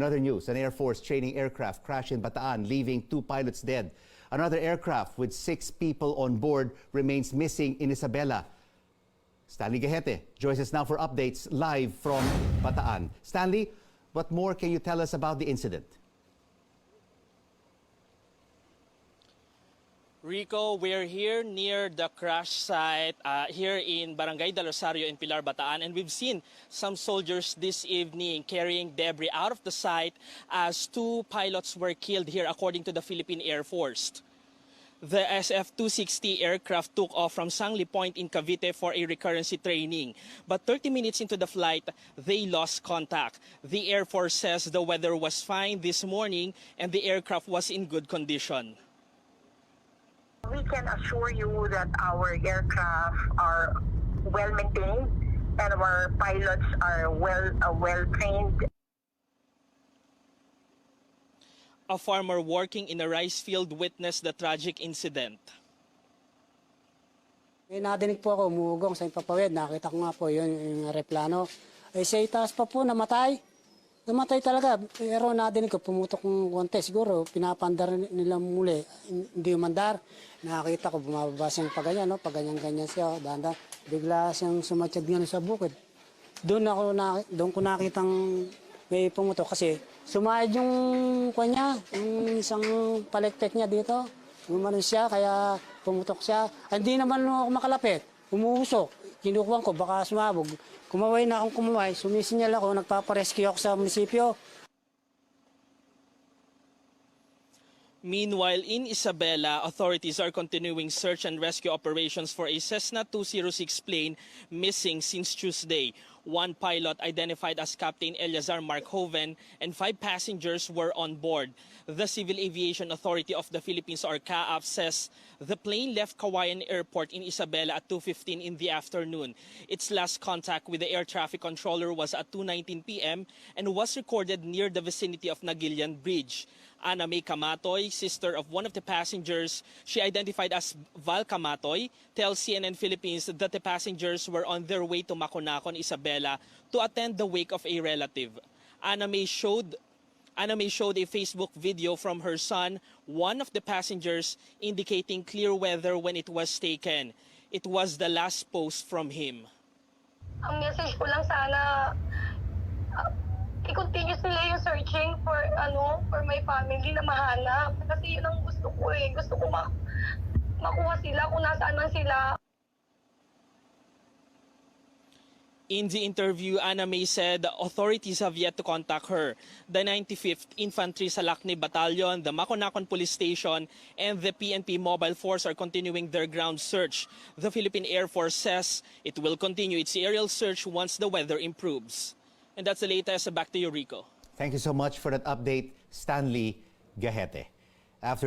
Another news, an Air Force training aircraft crashed in Bataan, leaving 2 pilots dead. Another aircraft with 6 people on board remains missing in Isabela. Stanley Gahete joins us now for updates live from Bataan. Stanley, what more can you tell us about the incident? Rico, we're here near the crash site here in Barangay del Rosario in Pilar, Bataan, and we've seen some soldiers this evening carrying debris out of the site as 2 pilots were killed here, according to the Philippine Air Force. The SF-260 aircraft took off from Sangli Point in Cavite for a recurrency training. But 30 minutes into the flight, they lost contact. The Air Force says the weather was fine this morning and the aircraft was in good condition. We can assure you that our aircraft are well maintained and our pilots are well trained. A farmer working in a rice field witnessed the tragic incident. Nadinig po ako, umugong sa Impapawid. Nakita ko nga po yung aeroplano. Sa itaas pa po, namatay. Namatay talaga. Pero nadinig ko, pumutok ng konti. Siguro, pinapandar nila muli. Hindi umandar. Nakita ko, bumababa siyang paganyan, no? Paganyan-ganyan siya. Dahan-dahan. Bigla siyang sumatsyad nga sa bukid. Doon ko nakitang may pumutok kasi sumayad yung kanya, yung isang palektek niya dito. Gumanon siya, kaya pumutok siya. Hindi naman ako makalapit. Umuusok. Kinukuhan ko, baka sumabog. Kumaway na akong kumaway. Sumisinyal ako, nagpaparescue ako sa munisipyo. Meanwhile, in Isabela, authorities are continuing search and rescue operations for a Cessna 206 plane missing since Tuesday. 1 pilot, identified as Captain Eleazar Markhoven, and 5 passengers were on board. The Civil Aviation Authority of the Philippines, or CAAF, says the plane left Kawayan Airport in Isabela at 2:15 in the afternoon. Its last contact with the air traffic controller was at 2:19 p.m. and was recorded near the vicinity of Nagilian Bridge. Ana May Camatoy, sister of one of the passengers, she identified as Val Camatoy, tells CNN Philippines that the passengers were on their way to Maconacon, Isabela, to attend the wake of a relative. Ana May showed a Facebook video from her son, one of the passengers, indicating clear weather when it was taken. It was the last post from him. Ang message ko lang sana, i-continue sila yung searching for my family na mahanap. Kasi yun ang gusto ko eh. Gusto ko makuha sila kung nasaan man sila. In the interview, Ana May said authorities have yet to contact her. The 95th Infantry Salakni Battalion, the Maconacon Police Station, and the PNP Mobile Force are continuing their ground search. The Philippine Air Force says it will continue its aerial search once the weather improves. And that's the latest. Back to you, Rico. Thank you so much for that update, Stanley Gahete. After